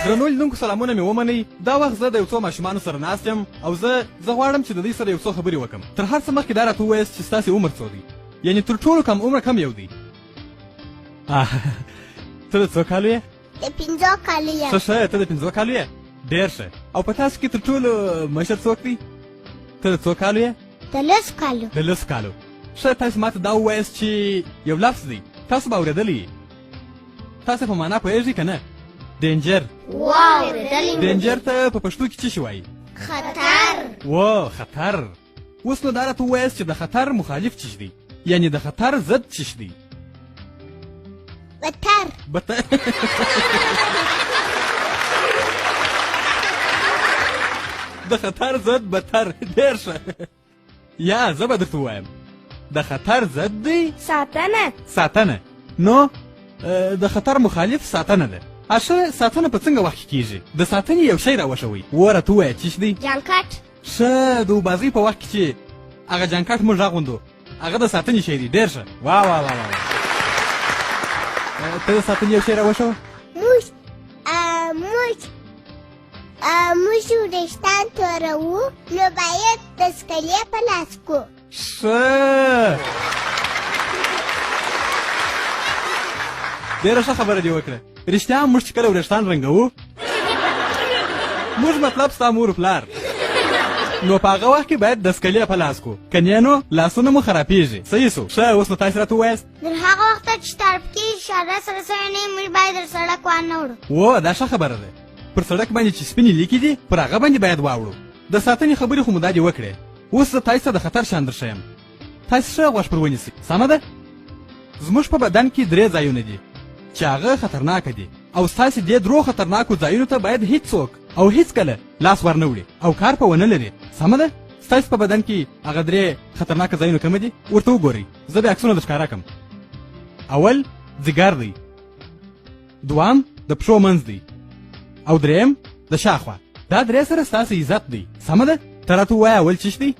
درنو لیدونکو سلامونه مې ومنئ. دا وخت زه د یو څو ماشومانو سره ناست یم او زه غواړم چې د دوی سره یو څو خبرې وکړم. تر هر څه مخکې دا راته ووایاست چې ستاسې عمر څو دی؟ یعنې تر ټولو کم عمره کم یو دی؟ ته د څو کالو یې؟ د 5 کالو یم. ښه ښه، ته د 5 کالو یې؟ ډېر ښه. او په تاسو کې تر ټولو مشر څوک دی؟ ته د څو کالو یې؟ د 10 کالو. د 10 کالو. ښه، تاسو ماته دا ووایاست چې یو لفظ دی، تاسو به اورېدلی یې. تاسو په معنا پوهېږئ که نه؟ ډینجر. ډینجر ته په پښتو کې څه شي وایي؟ خطر. و خطر. اوس نو دا راته ووایاست چې د خطر مخالف څه دی؟ یعنې د خطر ضد څه دی؟ بتر. د خطر ضد بتر. ډېر ښه. یا زه به درته ووایم د خطر ضد دی ساتنه. نو د خطر مخالف ساتنه ده. ښه، ساتنه په څنګه وخت کې کېږي؟ د ساتنې یو شی راوښوئ. وراته ووایه څه شی دی؟ جانکټ. ښه، د اوبازۍ په وخت کې چې هغه جانکټ موږ اغوندو هغه د ساتنې شی دی. ډېر ښه. وا وا وا وا. ته د ساتنې یو شی راوښوه. موږ وریښتان توروو نو باید د سکلې په لاس کو. ښه، ډېره ښه خبره دې وکړه. رښتیا موږ چې کله وریښتان رنګوو موږ مطلب ستا مور پلار، نو په هغه وخت کې باید د سکلې په لاس کو، کنې نو لاسونه مو خرابېږي. صحیح سو. ښه، اوس نو تاسو راته ووایاست تر هغه وخته چې طرف کې اشاره سره سوی نه موږ باید تر سړک وانه وړو. و دا ښه خبره ده. پر سړک باندې چې سپینې لیکې دي پر هغه باندې باید واوړو. د ساتنې خبرې خو مو دا دې وکړې. اوس زه تاسو ته د خطر شان درښیم. تاسو ښه غوږ پر ونیسئ. سمه ده؟ زموږ په بدن کې 3 ځایونه دي چې هغه خطرناکه دي او ستاسې دې 3 خطرناکو ځایونو ته باید هیڅوک او هیڅکله لاس ورنه وړي او کار په ونه لري. سمه ده؟ ستاسې په بدن کې هغه 3 خطرناکه ځایونه کوم دي؟ ورته وګورئ. زه به عکسونه درښکاره کړم. اول ځیګر دی، دوام د پښو منځ دی او دریم د شاخوا. دا 3 سره ستاسې عزت دی. سمه ده؟ ته راته ووایه اول څه دی؟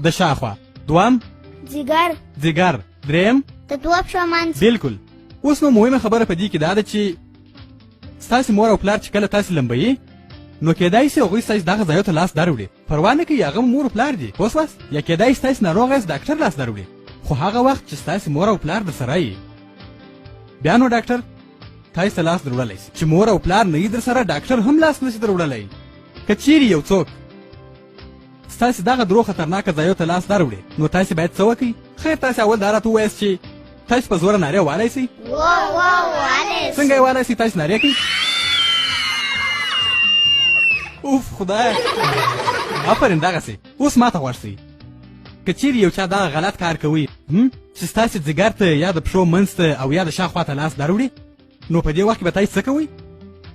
د شاخوا. دوام ځیګر. دریم د 2 پښو منځ. بالکل. اوس نو مهمه خبره په دې کې دا ده چې ستاسې مور او پلار چې کله تاسې لمبوي نو کېدای شي هغوی ستاسې دغه ځایو ته لاس در وړي. پروا نه کوي هغه مور او پلار دي، پوه شوست؟ یا کېدای شي ستاسې ناروغ یاست ډاکټر لاس در وړي، خو هغه وخت چې ستاسې مور او پلار در سره یي بیا نو ډاکټر تاسې ته لاس در وړلی شي. چې مور او پلار نه یي در سره ډاکټر هم لاس نشي در وړلی. که چیرې یو څوک ستاسې دغه 3 خطرناکه ځایو ته لاس در وړي نو تاسې باید څه وکړئ؟ خیر، تاسې اول دا راته ووایاست چې تاسې په زوره نارې وهلی سئ. څنګه یې وهلی سئ؟ تاسې نارې کوئ. اوف خدایه، آفرین دغسې. اوس ما ته غوږ سئ. که چیرې یو چا دغه غلط کار کوي چې ستاسې ځیګر ته یا د پښو منځ ته او یا د شاخوا ته لاس در وړي نو په دې وخت کې به تاسې څه کوئ؟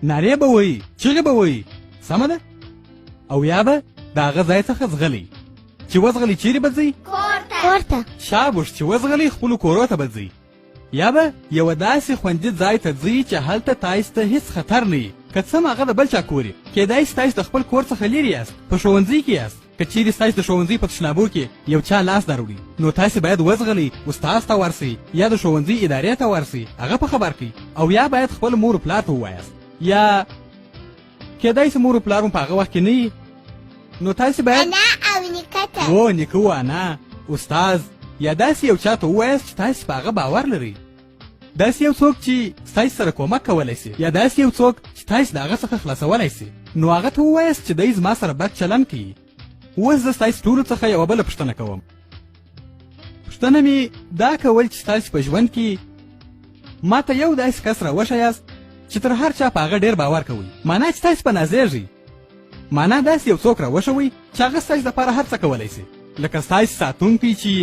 نارې به وایي، چغې به وایي. سمه ده؟ او یا به د هغه ځای څخه ځغلئ. چې وځغلئ چیرې به ځئ؟ کور ته. شابوش، چې وځغلئ خپلو کورو ته به ځئ. یا به یوه داسې خوندي ځای ته ځئ چې هلته تاسې ته هېڅ خطر نه وي. که څه هم هغه د بل چا کور وي، کېدای شي تاسې د خپل کور څخه لرې یاست، په ښوونځي کې یاست. که چیرې ستاسې د ښوونځي په تشنابو کې یو چا لاس در وړي نو تاسې باید وځغلئ، استاد ته ورسئ یا د ښوونځي ادارې ته ورسئ، هغه په خبر کړئ. او یا باید خپل مور پلار ته ووایاست. یا کېدای شي مور پلار هم په هغه وخت کې نه وي نو تاسې باید انا او نیکه ته و نیکه و انا استاد یا داسې یو چا ته ووایاست چې تاسې په هغه باور لرئ. داسې یو څوک چې ستاسې سره کومک کولی شي یا داسې یو څوک چې تاسې د هغه څخه خلاصولی شي نو هغه ته ووایاست چې دی زما سره بد چلند کوي. اوس زه ستاسې ټولو څخه یوه بله پوښتنه کوم. پوښتنه مې دا کول چې ستاسې په ژوند کې ما ته یو داسې کس راوښیاست چې تر هر چا په هغه ډېر باور کوئ، معنا چې تاسې په نازېږئ. معنا داسې یو څوک راوښوئ چې هغه ستاسې دپاره هر څه کولی شي، لکه ستاسې ساتونکی چې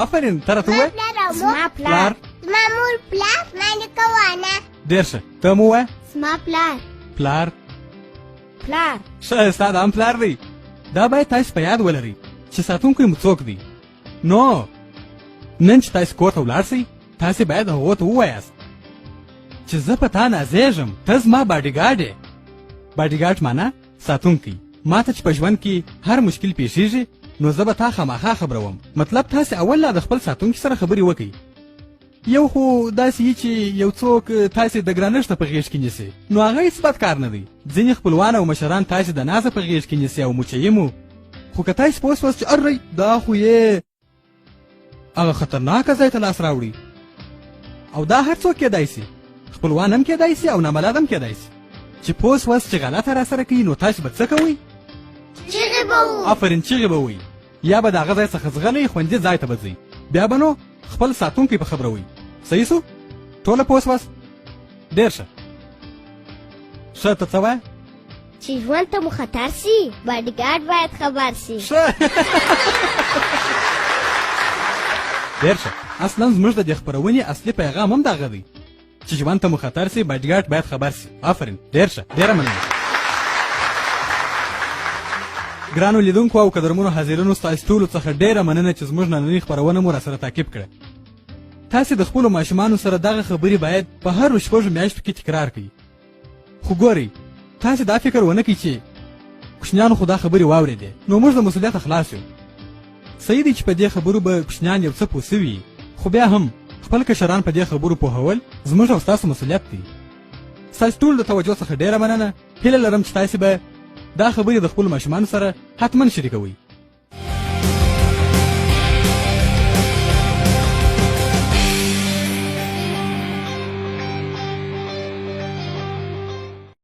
آفرین. ته راته ووایه. زما پلار. زما مور پلار. زما نیکه و انا. ډېر ښه. ته مو ووایه. زما پلار. ښه، ستا د هم پلار دی. دا باید تاسې په یاد ولرئ چې ساتونکی مو څوک دی. نو نن چې تاسې کور ته ولاړ شئ تاسې باید هغو ته ووایاست چې زه په تا نازېږم، ته زما باډیګارډ یې. باډیګارډ معنا ساتونکی. ما ته چې په ژوند کې هر مشکل پیښیږي نو زه به تا خامخا خبروم. مطلب تاسې اول لا د خپل ساتونکي سره خبرې وکړئ یو خو داسې وي چې یو څوک تاسې د ګرانښته په غېږ کې نیسي نو هغه هېڅ بد کار نه دی. ځینې خپلوان او مشران تاسې د نازه په غېږ کې نیسي او مچوي مو، خو که تاسې پوه شوست چې ارئ دا خو یې هغه خطرناکه ځای ته لاس راوړي. او دا هر څوک کېدای سي، خپلوان هم کېدای سي او ناملاد هم کېدای سي. چې پوه شوست چې غلطه راسره کوي نو تاسې به څه کوئ؟ چیغې به وو. آفرین، چیغې به وایي، یا به د هغه ځای څخه ځغلی خوندي ځای ته به ځئ، بیا به نو خپل ساتونکی په خبروئ. صحیح سو؟ ټوله پوه شوست؟ ډېر ښه. ښه ته څه وایه؟ چې ژوند ته مو خطر سي باډیګارډ باید خبر سي. ښه ډېر ښه. اصلا زموږ د دې خپرونې اصلي پیغام هم دغه دی چې ژوند ته مو خطر سي باډیګارډ باید خبر سي. آفرین، ډېر ښه، ډېره مننه. ګرانو لیدونکو او قدرمنو حاضرینو، ستاسو ټولو څخه ډېره مننه چې زموږ نننۍ خپرونه مو راسره تعقیب کړه. تاسې د خپلو ماشومانو سره دغه خبرې باید په هرو شپږو میاشتو کې تکرار کړئ. خو ګورئ، تاسې دا فکر ونه کړئ چې کوچنیانو خو دا خبرې واورېدې نو موږ د مسؤلیته خلاص یو. صحیح دی چې په دې خبرو به کوچنیان یو څه پوه سوي، خو بیا هم خپل کشران په دې خبرو پوهول زموږ او ستاسو مسؤلیت دی. ستاسو ټول د توجه څخه ډېره مننه. هیله لرم چې تاسې به دا خبرې د خپلو ماشومانو سره حتما شریکوئ.